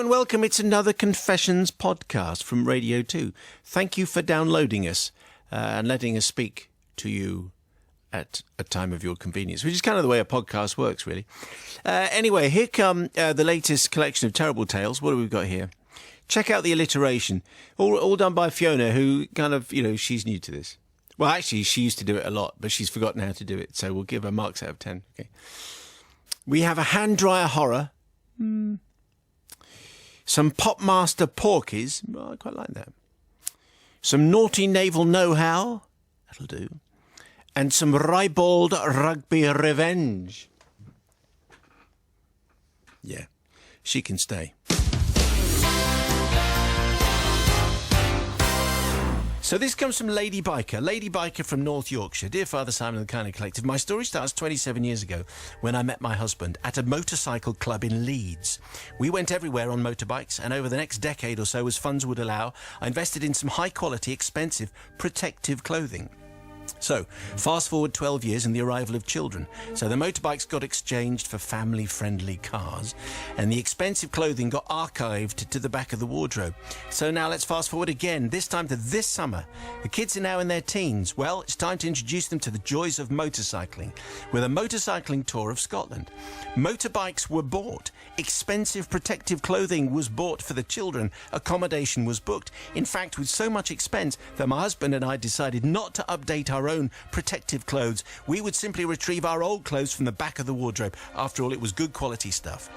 and welcome. It's another Confessions podcast from Radio 2. Thank you for downloading us and letting us speak to you at a time of your convenience, which is kind of the way a podcast works, really. Anyway, here come the latest collection of terrible tales. What have we got here? Check out the alliteration. All done by Fiona, who kind of, she's new to this. Well, actually, she used to do it a lot, but she's forgotten how to do it, so we'll give her marks out of 10. Okay. We have a hand dryer horror. Some Popmaster porkies. Oh, I quite like that. Some naughty naval know-how. That'll do. And some ribald rugby revenge. Yeah, she can stay. So this comes from Lady Biker from North Yorkshire. Dear Father Simon and the Kind Collective, my story starts 27 years ago when I met my husband at a motorcycle club in Leeds. We went everywhere on motorbikes, and over the next decade or so, as funds would allow, I invested in some high-quality, expensive, protective clothing. So, fast forward 12 years and the arrival of children. So the motorbikes got exchanged for family-friendly cars, and the expensive clothing got archived to the back of the wardrobe. So now let's fast forward again, this time to this summer. The kids are now in their teens. Well, it's time to introduce them to the joys of motorcycling with a motorcycling tour of Scotland. Motorbikes were bought. Expensive protective clothing was bought for the children. Accommodation was booked. In fact, with so much expense that my husband and I decided not to update our own protective clothes. We would simply retrieve our old clothes from the back of the wardrobe. After all, it was good quality stuff.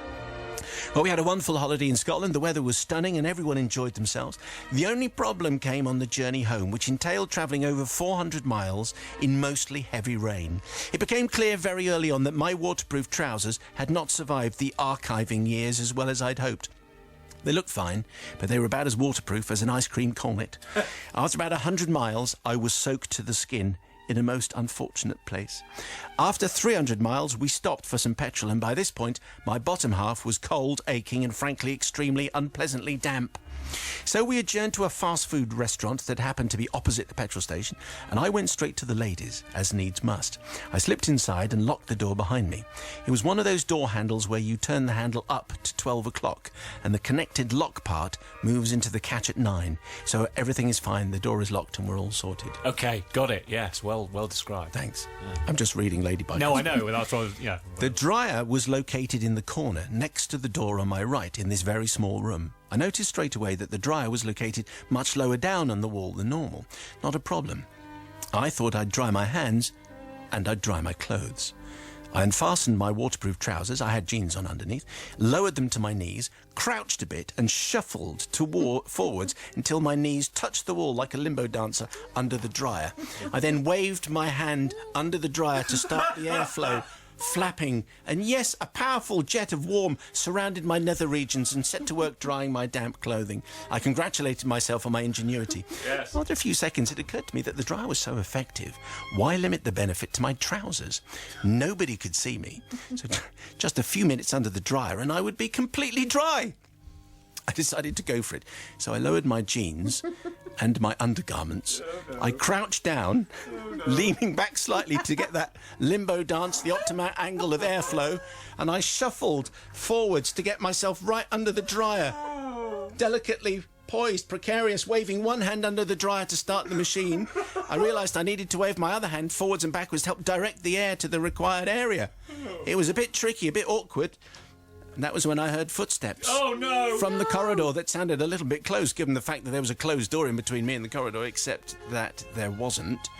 Well, we had a wonderful holiday in Scotland. The weather was stunning and everyone enjoyed themselves. The only problem came on the journey home, which entailed travelling over 400 miles in mostly heavy rain. It became clear very early on that my waterproof trousers had not survived the archiving years as well as I'd hoped. They looked fine, but they were about as waterproof as an ice cream cornet. After about 100 miles, I was soaked to the skin in a most unfortunate place. After 300 miles, we stopped for some petrol, and by this point, my bottom half was cold, aching, and frankly extremely unpleasantly damp. So we adjourned to a fast food restaurant that happened to be opposite the petrol station, and I went straight to the ladies, as needs must. I slipped inside and locked the door behind me. It was one of those door handles where you turn the handle up to 12 o'clock, and the connected lock part moves into the catch at 9. So everything is fine, the door is locked, and we're all sorted. Okay, got it. Yes, well described. Thanks. Yeah. I'm just reading Lady Biker. No, I know. That's what yeah. The dryer was located in the corner next to the door on my right in this very small room. I noticed straight away that the dryer was located much lower down on the wall than normal. Not a problem. I thought I'd dry my hands and I'd dry my clothes. I unfastened my waterproof trousers, I had jeans on underneath, lowered them to my knees, crouched a bit and shuffled forwards until my knees touched the wall like a limbo dancer under the dryer. I then waved my hand under the dryer to start the airflow, flapping, and yes, a powerful jet of warmth surrounded my nether regions and set to work drying my damp clothing. I congratulated myself on my ingenuity. Yes. After a few seconds, it occurred to me that the dryer was so effective. Why limit the benefit to my trousers? Nobody could see me. So just a few minutes under the dryer and I would be completely dry. I decided to go for it. So I lowered my jeans and my undergarments. I crouched down, leaning back slightly to get that limbo dance, the optimal angle of airflow, and I shuffled forwards to get myself right under the dryer. Delicately poised, precarious, waving one hand under the dryer to start the machine. I realised I needed to wave my other hand forwards and backwards to help direct the air to the required area. It was a bit tricky, a bit awkward. And that was when I heard footsteps from the corridor that sounded a little bit close, given the fact that there was a closed door in between me and the corridor, except that there wasn't.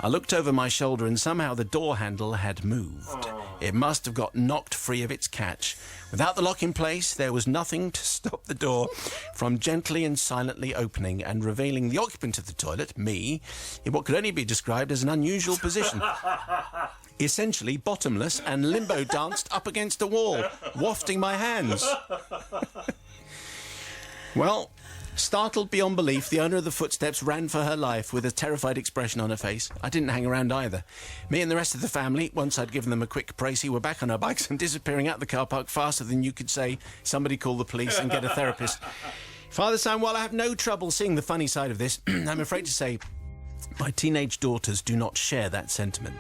I looked over my shoulder and somehow the door handle had moved. It must have got knocked free of its catch. Without the lock in place, there was nothing to stop the door from gently and silently opening and revealing the occupant of the toilet, me, in what could only be described as an unusual position. Essentially bottomless and limbo danced up against a wall, wafting my hands. Well, startled beyond belief, the owner of the footsteps ran for her life with a terrified expression on her face. I didn't hang around either. Me and the rest of the family, once I'd given them a quick précis, were back on our bikes and disappearing out the car park faster than you could say, somebody call the police and get a therapist. Father Sam, while I have no trouble seeing the funny side of this, I'm afraid to say my teenage daughters do not share that sentiment.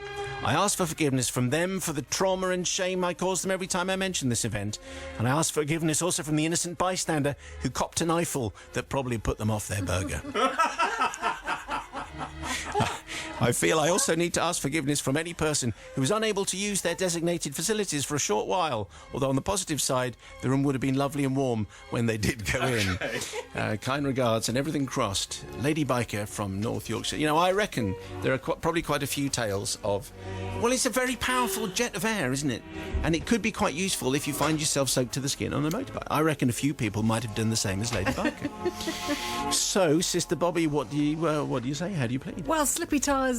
I ask for forgiveness from them for the trauma and shame I cause them every time I mention this event. And I ask forgiveness also from the innocent bystander who copped an eyeful that probably put them off their burger. I feel I also need to ask forgiveness from any person who was unable to use their designated facilities for a short while, although on the positive side, the room would have been lovely and warm when they did go in. Kind regards and everything crossed. Lady Biker from North Yorkshire. You know, I reckon there are probably quite a few tales of... Well, it's a very powerful jet of air, isn't it? And it could be quite useful if you find yourself soaked to the skin on a motorbike. I reckon a few people might have done the same as Lady Biker. So, Sister Bobby, what do you say? How do you plead? Well, slippy tiles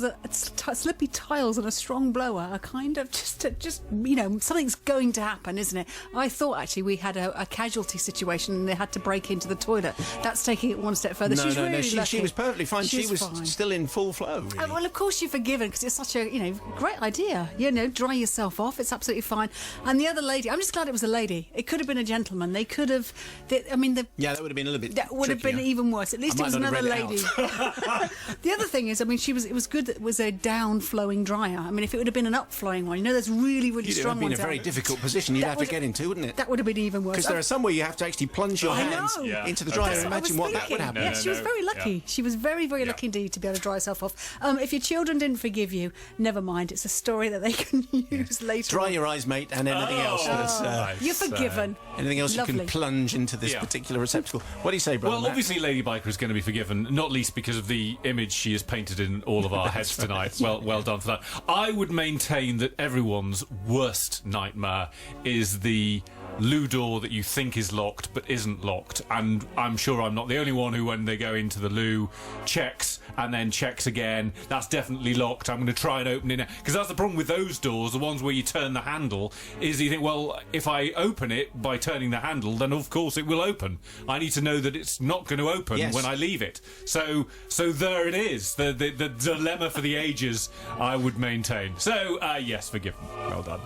and a strong blower are kind of just you know, something's going to happen, isn't it? I thought actually we had a casualty situation and they had to break into the toilet. That's taking it one step further. No, She's no, really no. lucky. She was perfectly fine. She was fine. still in full flow. Really. Well, of course you're forgiven because it's such a, you know, great idea. You know, dry yourself off. It's absolutely fine. And the other lady, I'm just glad it was a lady. It could have been a gentleman. They could have. Yeah, that would have been a little bit. That would have been even worse. At least it was another lady. The other thing is, I mean, it was good that it was a down-flowing dryer. I mean, if it would have been an up-flowing one, you know, there's really, really strong ones. It would have been a very difficult position you'd have to get into, wouldn't it? That would have been even worse. Because there are some where you have to actually plunge your hands into the dryer. Imagine what that would happen. Yes, she was very lucky. Yeah. She was very, very lucky indeed to be able to dry herself off. If your children didn't forgive you, never mind. It's a story that they can use later. Dry on. your eyes, mate, and anything else. That's, you're forgiven. Anything else Lovely. you can plunge into this particular receptacle. What do you say, brother? Well, Matt? obviously Lady Biker is going to be forgiven, not least because of the image she has painted in all of our heads tonight. Well done for that. I would maintain that everyone's worst nightmare is the loo door that you think is locked but isn't locked, and I'm sure I'm not the only one who, when they go into the loo, checks and then checks again. That's definitely locked. I'm going to try and open it now, because that's the problem with those doors, the ones where you turn the handle, is you think, well, if I open it by turning the handle, then of course it will open. I need to know that it's not going to open when I leave it. So there it is, the dilemma for the ages, I would maintain. So yes, forgiven. Well done.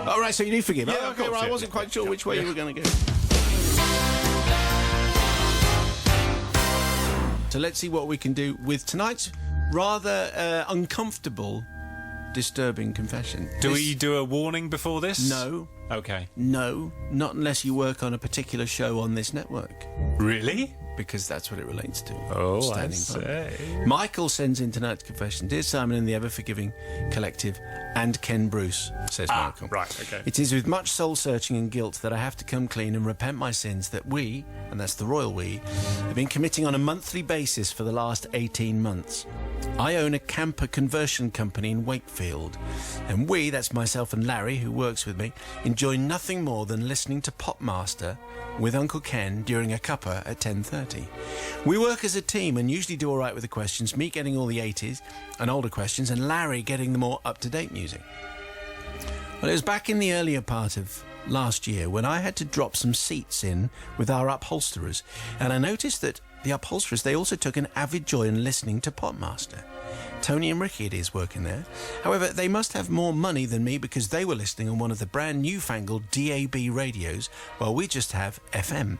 All right, so you do forgive. Yeah, okay, well, I wasn't quite sure which way you were going to go. So let's see what we can do with tonight's rather uncomfortable, disturbing confession. Do we do a warning before this? No. Okay. No, not unless you work on a particular show on this network. Really? Because that's what it relates to. Oh, I say. Michael sends in tonight's confession. Dear Simon and the Ever-Forgiving Collective and Ken Bruce, says Michael. Right, okay. It is with much soul-searching and guilt that I have to come clean and repent my sins that we, and that's the royal we, have been committing on a monthly basis for the last 18 months. I own a camper conversion company in Wakefield, and we, that's myself and Larry, who works with me, enjoy nothing more than listening to Popmaster with Uncle Ken during a cuppa at 10:30. We work as a team and usually do all right with the questions, me getting all the 80s and older questions, and Larry getting the more up-to-date music. Well, it was back in the earlier part of last year when I had to drop some seats in with our upholsterers, and I noticed that the upholsterers, they also took an avid joy in listening to Popmaster. Tony and Ricky, it is, working there. However, they must have more money than me because they were listening on one of the brand newfangled DAB radios while we just have FM.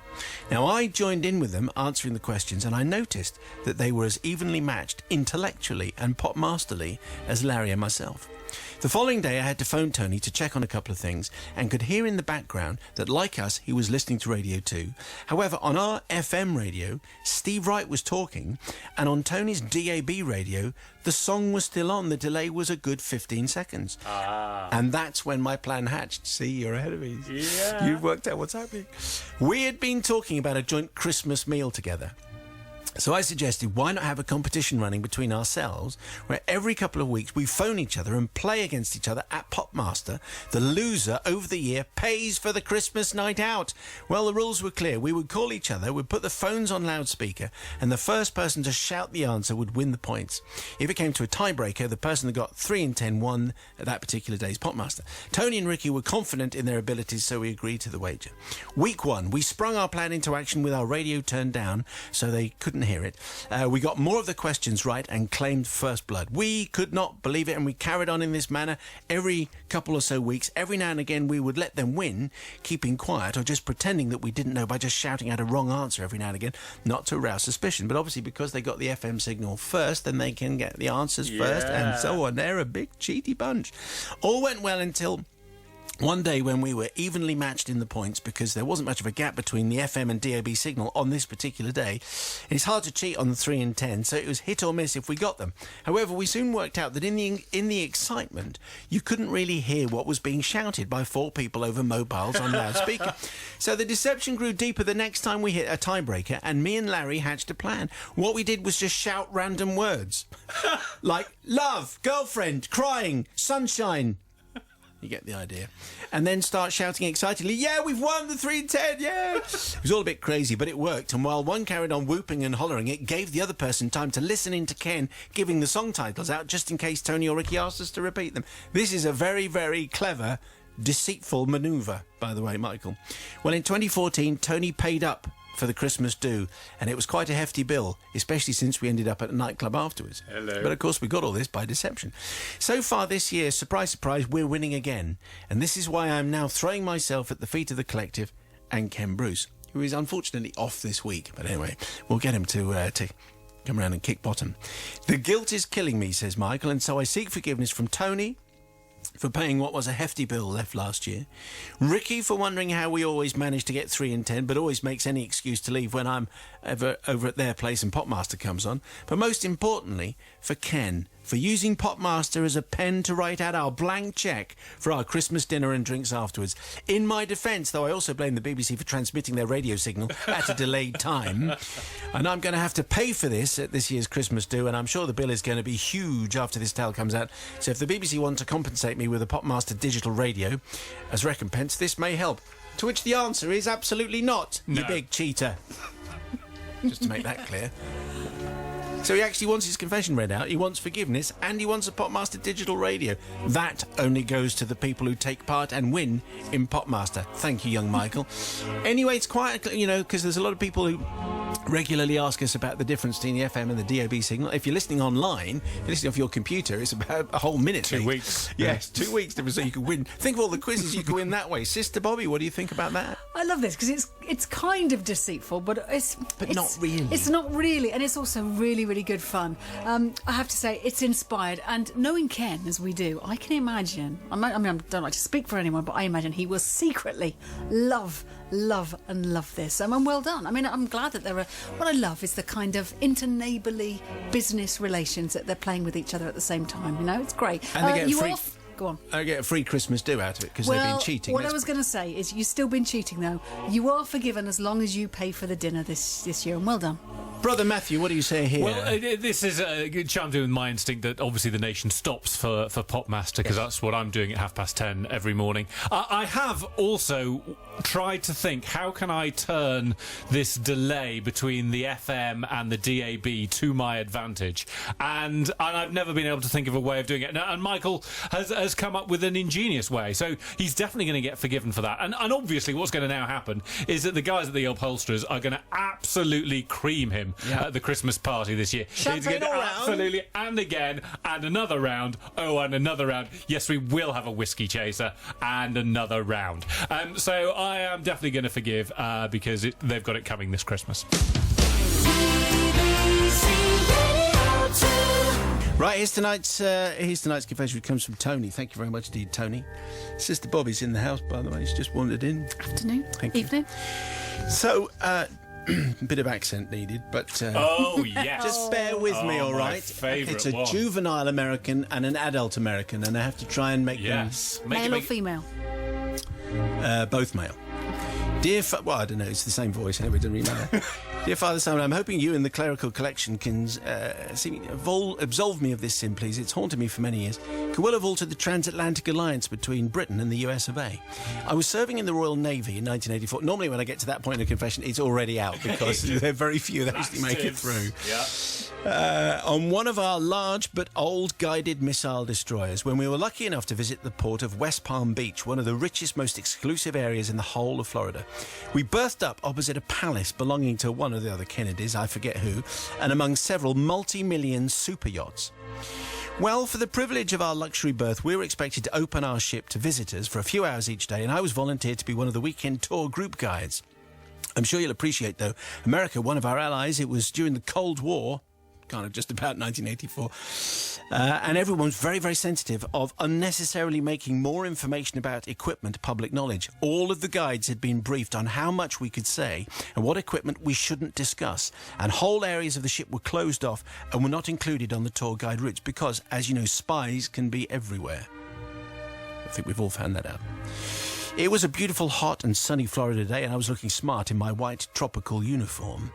Now, I joined in with them answering the questions, and I noticed that they were as evenly matched intellectually and Popmasterly as Larry and myself. The following day I had to phone Tony to check on a couple of things and could hear in the background that, like us, he was listening to Radio 2. However, on our FM radio, Steve Wright was talking, and on Tony's DAB radio, the song was still on. The delay was a good 15 seconds. And that's when my plan hatched. See, you're ahead of me. Yeah. You've worked out what's happening. We had been talking about a joint Christmas meal together. So I suggested, why not have a competition running between ourselves where every couple of weeks we phone each other and play against each other at Popmaster. The loser over the year pays for the Christmas night out. Well, the rules were clear. We would call each other, we'd put the phones on loudspeaker, and the first person to shout the answer would win the points. If it came to a tiebreaker, the person that got 3 in 10 won that particular day's Popmaster. Tony and Ricky were confident in their abilities, so we agreed to the wager. Week 1, we sprung our plan into action with our radio turned down so they couldn't didn't hear it. We got more of the questions right and claimed first blood. We could not believe it, and we carried on in this manner every couple or so weeks. Every now and again, we would let them win, keeping quiet or just pretending that we didn't know by just shouting out a wrong answer every now and again, not to arouse suspicion. But obviously, because they got the FM signal first, then they can get the answers first, and so on. They're a big cheaty bunch. All went well until one day when we were evenly matched in the points, because there wasn't much of a gap between the FM and DAB signal on this particular day. It's hard to cheat on the 3 and 10, so it was hit or miss if we got them. However, we soon worked out that in the excitement, you couldn't really hear what was being shouted by 4 people over mobiles on loudspeaker. So the deception grew deeper the next time we hit a tiebreaker, and me and Larry hatched a plan. What we did was just shout random words. Like love, girlfriend, crying, sunshine. You get the idea. And then start shouting excitedly, yeah, we've won the 3 and 10, yeah! It was all a bit crazy, but it worked. And while one carried on whooping and hollering, it gave the other person time to listen in to Ken giving the song titles out, just in case Tony or Ricky asked us to repeat them. This is a very, very clever, deceitful manoeuvre, by the way, Michael. Well, in 2014, Tony paid up for the Christmas do, and it was quite a hefty bill, especially since we ended up at a nightclub afterwards. Hello. But of course we got all this by deception. So far this year, surprise, surprise, we're winning again, and this is why I'm now throwing myself at the feet of the collective and Ken Bruce, who is unfortunately off this week. But anyway, we'll get him to come around and kick bottom. The guilt is killing me, says Michael, and so I seek forgiveness from Tony for paying what was a hefty bill left last year, Ricky for wondering how we always manage to get 3 and 10 but always makes any excuse to leave when I'm ever over at their place and Popmaster comes on, but most importantly for Ken for using Popmaster as a pen to write out our blank cheque for our Christmas dinner and drinks afterwards. In my defence, though, I also blame the BBC for transmitting their radio signal at a delayed time, and I'm going to have to pay for this at this year's Christmas do, and I'm sure the bill is going to be huge after this tale comes out. So if the BBC want to compensate me with a Popmaster digital radio as recompense, this may help. To which the answer is absolutely not, No. you big cheater. Just to make that clear. So he actually wants his confession read out, he wants forgiveness, and he wants a Popmaster digital radio. That only goes to the people who take part and win in Popmaster. Thank you, young Michael. Anyway, it's quite, because there's a lot of people who regularly ask us about the difference between the FM and the DAB signal. If you're listening online, if you're listening off your computer, it's about a whole minute. 2 weeks. Yes, 2 weeks difference, so you can win. Think of all the quizzes you can win that way. Sister Bobby, what do you think about that? I love this because it's kind of deceitful, but it's not really. It's not really, and it's also really, really good fun. I have to say, it's inspired, and knowing Ken as we do, I can imagine. I don't like to speak for anyone, but I imagine he will secretly love this. And well done. I mean, I'm glad that there are. What I love is the kind of interneighbourly business relations that they're playing with each other at the the same time. It's great. And they get free. Go on. I get a free Christmas do out of it because they've been cheating. What I was going to say is you've still been cheating, though. You are forgiven as long as you pay for the dinner this year, and well done. Brother Matthew, what do you say here? Well, this is chimed in with my instinct that obviously the nation stops for Popmaster, because that's what I'm doing at 10:30 every morning. I have also tried to think, how can I turn this delay between the FM and the DAB to my advantage? And I've never been able to think of a way of doing it. And Michael has come up with an ingenious way, so he's definitely going to get forgiven for that. And obviously what's going to now happen is that the guys at the upholsterers are going to absolutely cream him at the Christmas party this year. Champagne He's going to all round. absolutely, and again, and another round. Oh, and another round. Yes, we will have a whiskey chaser and another round. So I am definitely going to forgive because they've got it coming this Christmas. Right, here's tonight's confession, which comes from Tony. Thank you very much indeed, Tony. Sister Bobby's in the house, by the way. She's just wandered in. Afternoon. Thank you. Evening. So, a bit of accent needed, but... Oh, yes. Just bear with me, all my right? favourite It's a one. juvenile American and an adult American, and I have to try and make Yes. Male or female? them both male. Dear... well, I don't know, it's the same voice, anyway, it doesn't really matter. Dear Father Simon, I'm hoping you and the clerical collection can absolve me of this sin, please. It's haunted me for many years. Could well have altered the transatlantic alliance between Britain and the US of A. I was serving in the Royal Navy in 1984. Normally, when I get to that point in a confession, it's already out because there are very few that actually make it through. Yeah. On one of our large but old guided missile destroyers, when we were lucky enough to visit the port of West Palm Beach, one of the richest, most exclusive areas in the whole of Florida. We berthed up opposite a palace belonging to one one of the other Kennedys, I forget who, and among several multi-million super yachts. Well, for the privilege of our luxury berth, we were expected to open our ship to visitors for a few hours each day, and I was volunteered to be one of the weekend tour group guides. I'm sure you'll appreciate, though, America, one of our allies, it was during the Cold War, kind of just about 1984, and everyone was very, very sensitive of unnecessarily making more information about equipment public knowledge. All of the guides had been briefed on how much we could say and what equipment we shouldn't discuss, and whole areas of the ship were closed off and were not included on the tour guide routes because, as you know, spies can be everywhere. I think we've all found that out. It was a beautiful, hot and sunny Florida day, and I was looking smart in my white tropical uniform.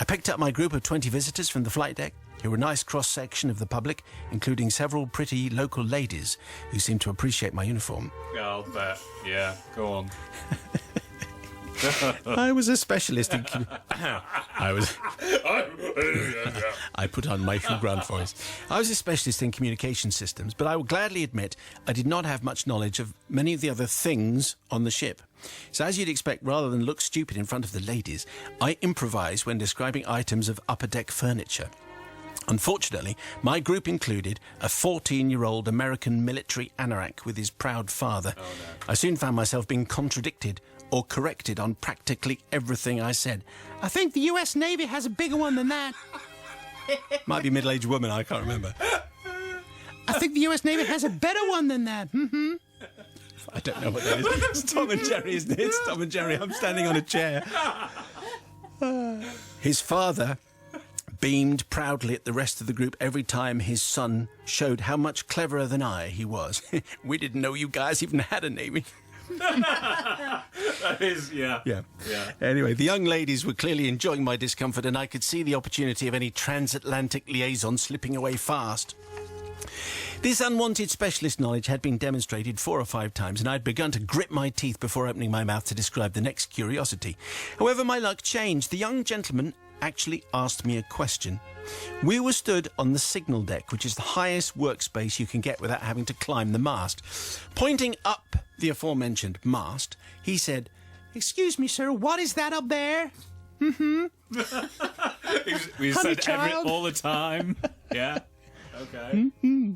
I picked up my group of 20 visitors from the flight deck, who were a nice cross-section of the public, including several pretty local ladies who seemed to appreciate my uniform. I'll bet. Yeah, go on. I was a specialist in... I put on my Hugh Grant voice. I was a specialist in communication systems, but I will gladly admit I did not have much knowledge of many of the other things on the ship. So as you'd expect, rather than look stupid in front of the ladies, I improvised when describing items of upper deck furniture. Unfortunately, my group included a 14-year-old American military anorak with his proud father. Oh, no. I soon found myself being contradicted or corrected on practically everything I said. I think the US Navy has a bigger one than that. Might be a middle-aged woman, I can't remember. I think the US Navy has a better one than that. Mm-hmm. I don't know what that is. It's Tom and Jerry, isn't it? It's Tom and Jerry. I'm standing on a chair. His father beamed proudly at the rest of the group every time his son showed how much cleverer than he was. We didn't know you guys even had a navy. That is, yeah. Anyway, the young ladies were clearly enjoying my discomfort, and I could see the opportunity of any transatlantic liaison slipping away fast. This unwanted specialist knowledge had been demonstrated 4 or 5 times, and I'd begun to grit my teeth before opening my mouth to describe the next curiosity. However, my luck changed. The young gentleman actually asked me a question. We were stood on the signal deck, which is the highest workspace you can get without having to climb the mast. Pointing up the aforementioned mast, he said, "Excuse me, sir, what is that up there?" Mm-hmm. We said all the time. Yeah. Okay. Mm-hmm.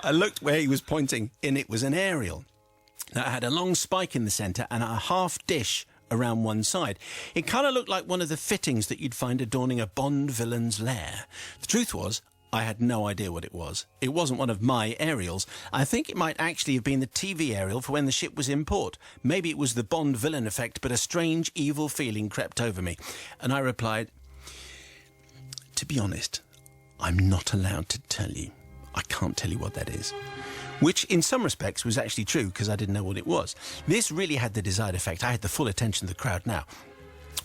I looked where he was pointing, and it was an aerial. Now, it had a long spike in the centre and a half dish around one side. It kind of looked like one of the fittings that you'd find adorning a Bond villain's lair. The truth was, I had no idea what it was. It wasn't one of my aerials. I think it might actually have been the TV aerial for when the ship was in port. Maybe it was the Bond villain effect, but a strange, evil feeling crept over me. And I replied, "To be honest, I'm not allowed to tell you. I can't tell you what that is." Which, in some respects, was actually true, because I didn't know what it was. This really had the desired effect. I had the full attention of the crowd now.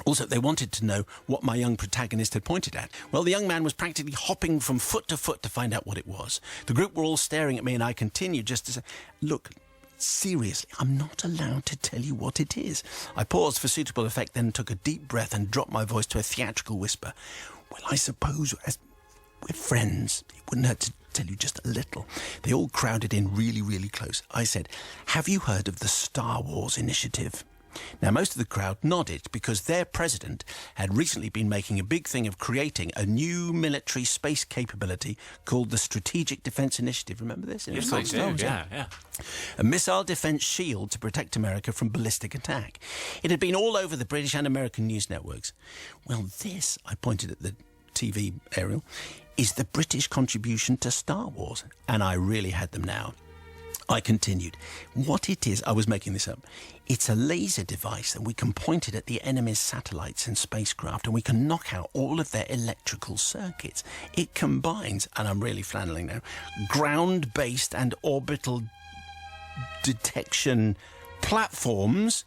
Also, they wanted to know what my young protagonist had pointed at. Well, the young man was practically hopping from foot to foot to find out what it was. The group were all staring at me, and I continued just to say, "Look, seriously, I'm not allowed to tell you what it is." I paused for suitable effect, then took a deep breath and dropped my voice to a theatrical whisper. "Well, I suppose as we're friends, it wouldn't hurt to tell you just a little." They all crowded in really, really close. I said, "Have you heard of the Star Wars initiative?" Now, most of the crowd nodded because their president had recently been making a big thing of creating a new military space capability called the Strategic Defense Initiative. Remember this? Yes, I do. Yeah. A missile defense shield to protect America from ballistic attack. It had been all over the British and American news networks. Well, this, I pointed at the TV aerial, is the British contribution to Star Wars. And I really had them now. I continued. What it is, I was making this up, it's a laser device, and we can point it at the enemy's satellites and spacecraft, and we can knock out all of their electrical circuits. It combines, and I'm really flanneling now, ground-based and orbital detection platforms,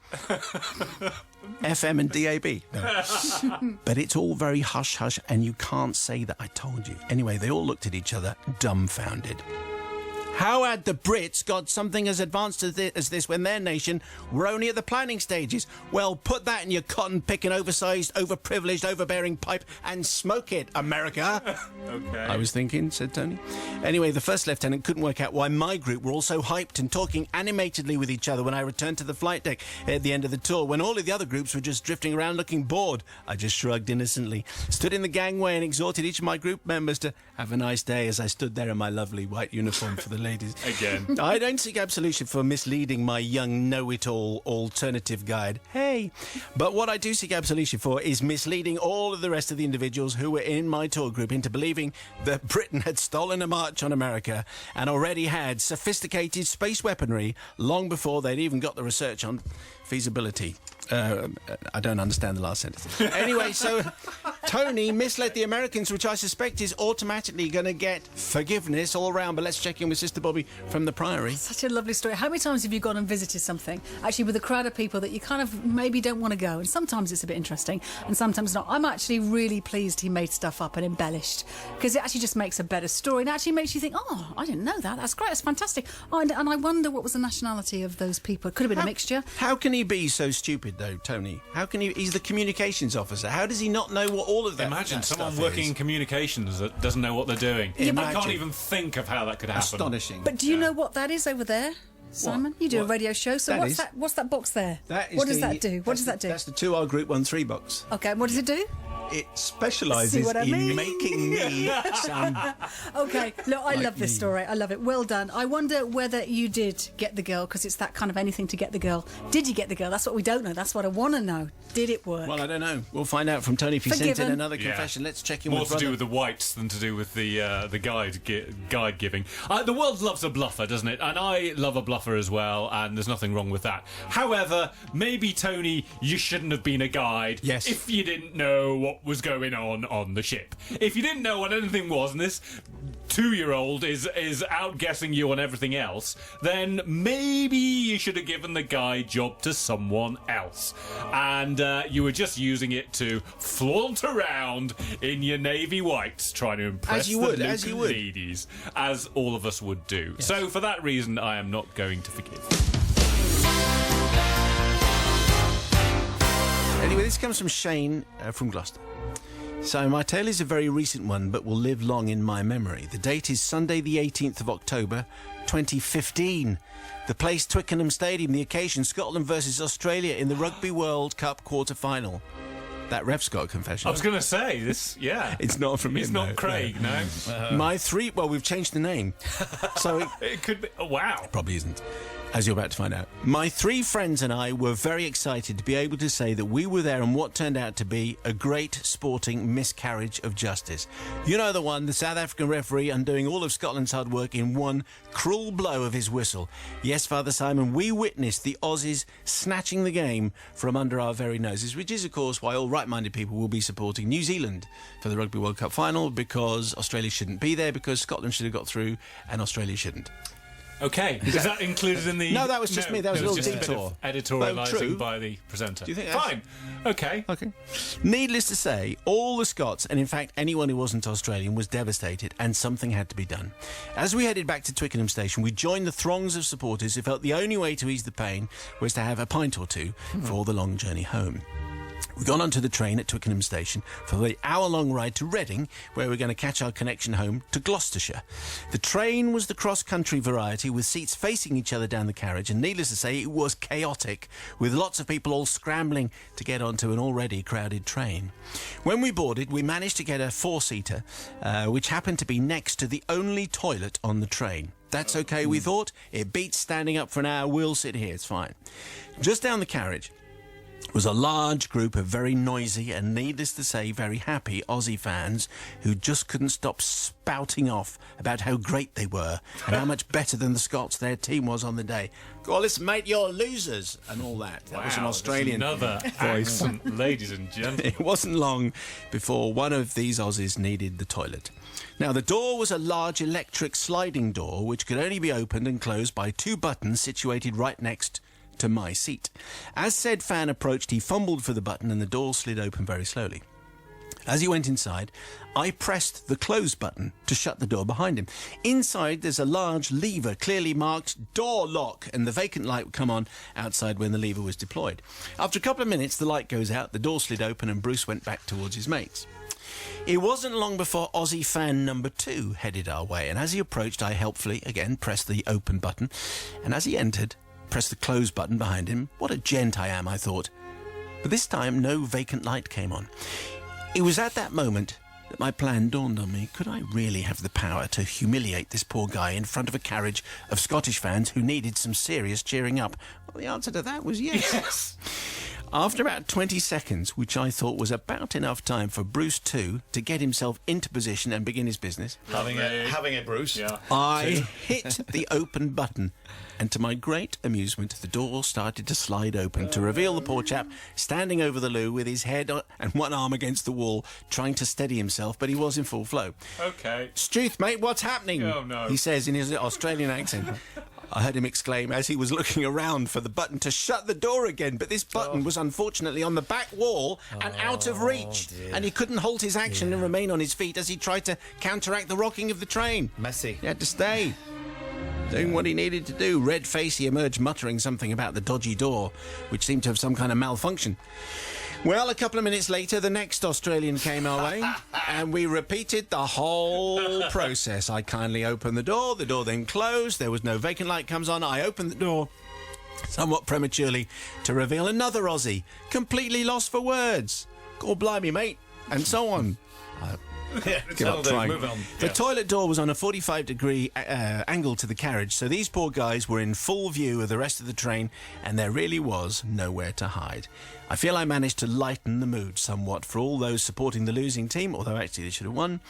FM and DAB. No. But it's all very hush-hush, and you can't say that I told you. Anyway, they all looked at each other, dumbfounded. How had the Brits got something as advanced as this when their nation were only at the planning stages? Well, put that in your cotton-picking, oversized, overprivileged, overbearing pipe and smoke it, America. Okay. I was thinking, said Tony. Anyway, the first lieutenant couldn't work out why my group were all so hyped and talking animatedly with each other when I returned to the flight deck at the end of the tour, when all of the other groups were just drifting around looking bored. I just shrugged innocently, stood in the gangway and exhorted each of my group members to have a nice day as I stood there in my lovely white uniform for the ladies. Again. I don't seek absolution for misleading my young know-it-all alternative guide. Hey! But what I do seek absolution for is misleading all of the rest of the individuals who were in my tour group into believing that Britain had stolen a march on America and already had sophisticated space weaponry long before they'd even got the research on feasibility. I don't understand the last sentence. Anyway, so Tony misled the Americans, which I suspect is automatically going to get forgiveness all round. But let's check in with Sister Bobby from the Priory. Such a lovely story. How many times have you gone and visited something, actually with a crowd of people that you kind of maybe don't want to go? And sometimes it's a bit interesting and sometimes not. I'm actually really pleased he made stuff up and embellished, because it actually just makes a better story and actually makes you think, oh, I didn't know that. That's great. That's fantastic. Oh, and I wonder what was the nationality of those people. It could have been a mixture. How can he be so stupid, though, Tony? How can he? He's the communications officer. How does he not know what all of that? Imagine that someone stuff working is? in communications that doesn't know what they're doing. Yeah, I can't imagine. even think of how that could happen. Astonishing. But do you know what that is over there, Simon? You do a radio show, so That what's is- that? What's that box there? That is what does the- that do? What does that do? That's the 2R Group 1-3 box. Okay, what does it do? It See specialises what I mean? in making me sound. Okay, look, I Like love this me. story. I love it. Well done. I wonder whether you did get the girl, because it's that kind of anything to get the girl. Did you get the girl? That's what we don't know. That's what I want to know. Did it work? Well, I don't know. We'll find out from Tony if he sent in Forgiven. another Yeah. confession. Let's check in More with to do brother. with the whites than to do with the guide giving. The world loves a bluffer, doesn't it? And I love a bluffer as well, and there's nothing wrong with that. However, maybe, Tony, you shouldn't have been a guide Yes. if you didn't know what was going on the ship. If you didn't know what anything was, and this 2-year-old is outguessing you on everything else, then maybe you should have given the guide job to someone else. And you were just using it to flaunt around in your navy whites, trying to impress As you the would, local as you would. ladies, as all of us would do. So for that reason, I am not going to forgive. Anyway, this comes from Shane from Gloucester. So my tale is a very recent one, but will live long in my memory. The date is Sunday the 18th of October, 2015. The place, Twickenham Stadium. The occasion, Scotland versus Australia in the Rugby World Cup quarter-final. That ref's got a confession. I was going to say, this, yeah. It's not from him. It's not no, Craig, no. Well, we've changed the name. So It could be. Oh, wow. probably isn't, as you're about to find out. My 3 friends and I were very excited to be able to say that we were there on what turned out to be a great sporting miscarriage of justice. You know the one, the South African referee undoing all of Scotland's hard work in one cruel blow of his whistle. Yes, Father Simon, we witnessed the Aussies snatching the game from under our very noses, which is, of course, why all right-minded people will be supporting New Zealand for the Rugby World Cup final, because Australia shouldn't be there, because Scotland should have got through and Australia shouldn't. Okay. Is that included in the... No, that was just me. That was a it little just detour. A bit of Well, true. editorialising by the presenter. Do you think that's- Fine. Okay. Okay. Needless to say, all the Scots, and in fact anyone who wasn't Australian, was devastated, and something had to be done. As we headed back to Twickenham Station, we joined the throngs of supporters who felt the only way to ease the pain was to have a pint or two for the long journey home. We got onto the train at Twickenham Station for the hour-long ride to Reading, where we're going to catch our connection home to Gloucestershire. The train was the cross-country variety, with seats facing each other down the carriage, and needless to say, it was chaotic, with lots of people all scrambling to get onto an already crowded train. When we boarded, we managed to get a 4-seater, which happened to be next to the only toilet on the train. That's okay, we thought. It beats standing up for an hour. We'll sit here, it's fine. Just down the carriage was a large group of very noisy and, needless to say, very happy Aussie fans who just couldn't stop spouting off about how great they were and how much better than the Scots their team was on the day. Go on, listen, mate, you're losers, and all that. That was an Wow, Australian there's another voice. accent, ladies and gentlemen. It wasn't long before one of these Aussies needed the toilet. Now, the door was a large electric sliding door which could only be opened and closed by 2 buttons situated right next to my seat. As said fan approached, he fumbled for the button and the door slid open very slowly. As he went inside, I pressed the close button to shut the door behind him. Inside, there's a large lever clearly marked door lock, and the vacant light would come on outside when the lever was deployed. After a couple of minutes, the light goes out, the door slid open, and Bruce went back towards his mates. It wasn't long before Aussie fan number 2 headed our way, and as he approached, I helpfully, again, pressed the open button, and as he entered, pressed the close button behind him. What a gent I am, I thought. But this time, no vacant light came on. It was at that moment that my plan dawned on me. Could I really have the power to humiliate this poor guy in front of a carriage of Scottish fans who needed some serious cheering up? Well, the answer to that was yes. After about 20 seconds, which I thought was about enough time for Bruce 2 to get himself into position and begin his business, Having a Bruce. Yeah. I hit the open button, and to my great amusement, the door started to slide open to reveal the poor chap standing over the loo with his head and one arm against the wall, trying to steady himself, but he was in full flow. Okay. "Stuth, mate, what's happening?" Oh, no. he says in his Australian accent. I heard him exclaim as he was looking around for the button to shut the door again, but this button was unfortunately on the back wall and out of reach, and he couldn't halt his action and remain on his feet as he tried to counteract the rocking of the train. Messy. He had to stay, doing what he needed to do. Red face, he emerged muttering something about the dodgy door, which seemed to have some kind of malfunction. Well, a couple of minutes later, the next Australian came our way, and we repeated the whole process. I kindly opened the door then closed, there was no vacant light comes on, I opened the door somewhat prematurely to reveal another Aussie, completely lost for words. God blimey, mate, and so on. Give up trying. Move on. The toilet door was on a 45-degree angle to the carriage, so these poor guys were in full view of the rest of the train, and there really was nowhere to hide. I feel I managed to lighten the mood somewhat for all those supporting the losing team, although actually they should have won.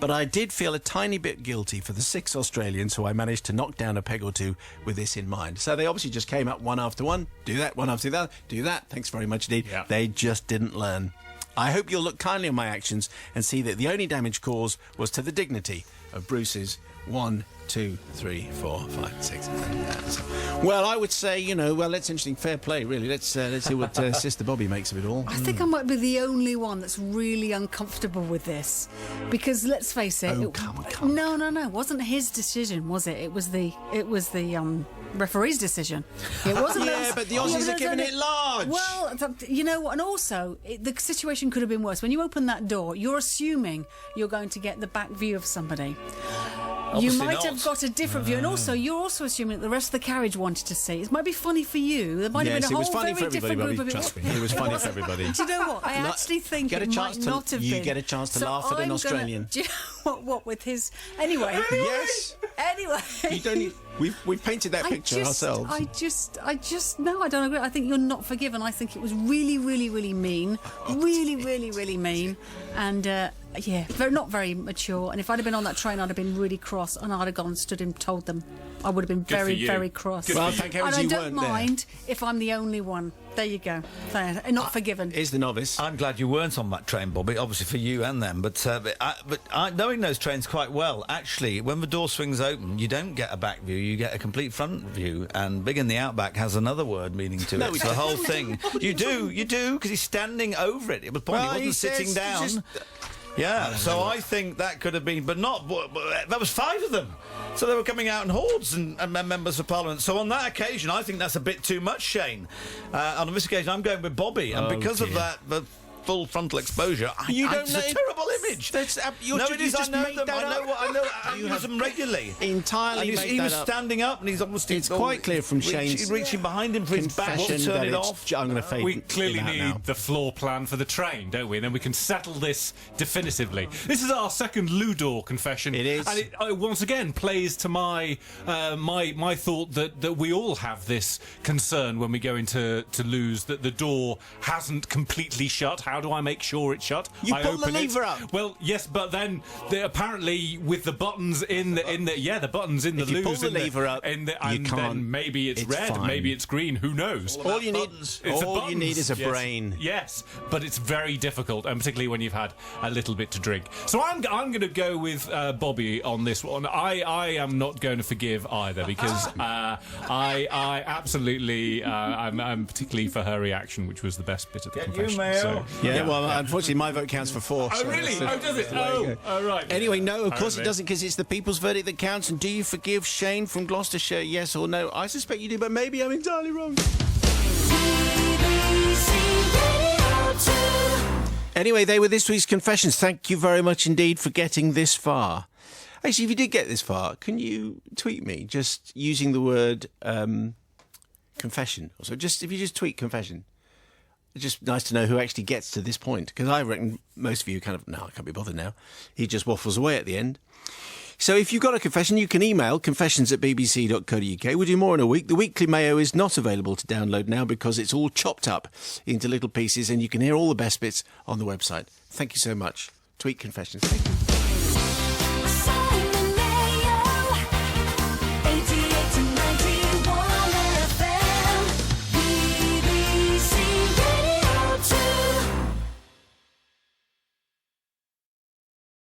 But I did feel a tiny bit guilty for the 6 Australians who I managed to knock down a peg or two with this in mind. So they obviously just came up one after one, do that, one after the other, do that. Thanks very much indeed. Yeah. They just didn't learn. I hope you'll look kindly on my actions and see that the only damage caused was to the dignity of Bruce's 1, 2, 3, 4, 5, 6, 7. Well, I would say, that's interesting. Fair play, really. Let's see what Sister Bobby makes of it all. I think I might be the only one that's really uncomfortable with this, because let's face it. Oh, come on. No, it wasn't his decision, was it? It was the referee's decision. It wasn't. Yeah, but the Aussies are giving it large. Well, you know what? And also, the situation could have been worse. When you open that door, you're assuming you're going to get the back view of somebody. Obviously you might not. have got a different view, and also you're also assuming that the rest of the carriage wanted to see. It might be funny for you. There might have been a whole very different group of people. Trust me, it was funny for everybody. Do you know what? I actually think it might not have been. You get a chance to laugh at an Australian. Do you know what with his... Anyway. Yes. Anyway. You don't need... We've painted that picture ourselves. No, I don't agree. I think you're not forgiven. I think it was really, really, really mean. Really, really, really mean. And, not very mature. And if I'd have been on that train, I'd have been really cross, and I'd have gone and stood and told them. I would have been very, very cross. Well, thank heavens you and I weren't don't there. mind if I'm the only one. There you go. Not forgiven. Is the novice. I'm glad you weren't on that train, Bobby, obviously for you and them. But knowing those trains quite well, actually, when the door swings open, you don't get a back view, you get a complete front view. And Big in the Outback has another word meaning to it. The whole thing. You do, because he's standing over it. It was point. He wasn't sitting down. Yeah, so I think that could have been, but that was 5 of them. So they were coming out in hordes and members of Parliament. So on that occasion, I think that's a bit too much, Shane. On this occasion, I'm going with Bobby. And because of that, the full frontal exposure, it's a terrible image. It is. I use them regularly. Entirely made he was that up. standing up, and he's obviously... It's quite clear from Shane's reaching behind him for his back to turn it off. I'm going to fade. We clearly it out need now. the floor plan for the train, don't we? And then we can settle this definitively. This is our second Ludor confession. It is. And it once again plays to my my thought that we all have this concern when we go into lose, that the door hasn't completely shut. How do I make sure it's shut? You I pull the open it. lever up. Well, yes, but then apparently with the buttons in the buttons in the If you lose pull the in lever up, and you can't. then maybe it's red, fine. maybe it's green. Who knows? All you need, It's the all you need is a buttons. brain. Yes, but it's very difficult, and particularly when you've had a little bit to drink. So I'm going to go with Bobby on this one. I am not going to forgive either, because I absolutely I'm particularly for her reaction, which was the best bit of the confession. Mayo. Yeah, well, unfortunately, my vote counts for 4. Oh, really? Does it? Oh, right. Anyway, no, of course it Apparently. doesn't, because it's the people's verdict that counts. And do you forgive Shane from Gloucestershire, yes or no? I suspect you do, but maybe I'm entirely wrong. Anyway, they were this week's confessions. Thank you very much indeed for getting this far. Actually, if you did get this far, can you tweet me just using the word confession? So just if you just tweet confession. It's just nice to know who actually gets to this point, because I reckon most of you kind of, no, I can't be bothered now. He just waffles away at the end. So if you've got a confession, you can email confessions@bbc.co.uk. We'll do more in a week. The Weekly Mayo is not available to download now because it's all chopped up into little pieces, and you can hear all the best bits on the website. Thank you so much. Tweet confessions. Thank you.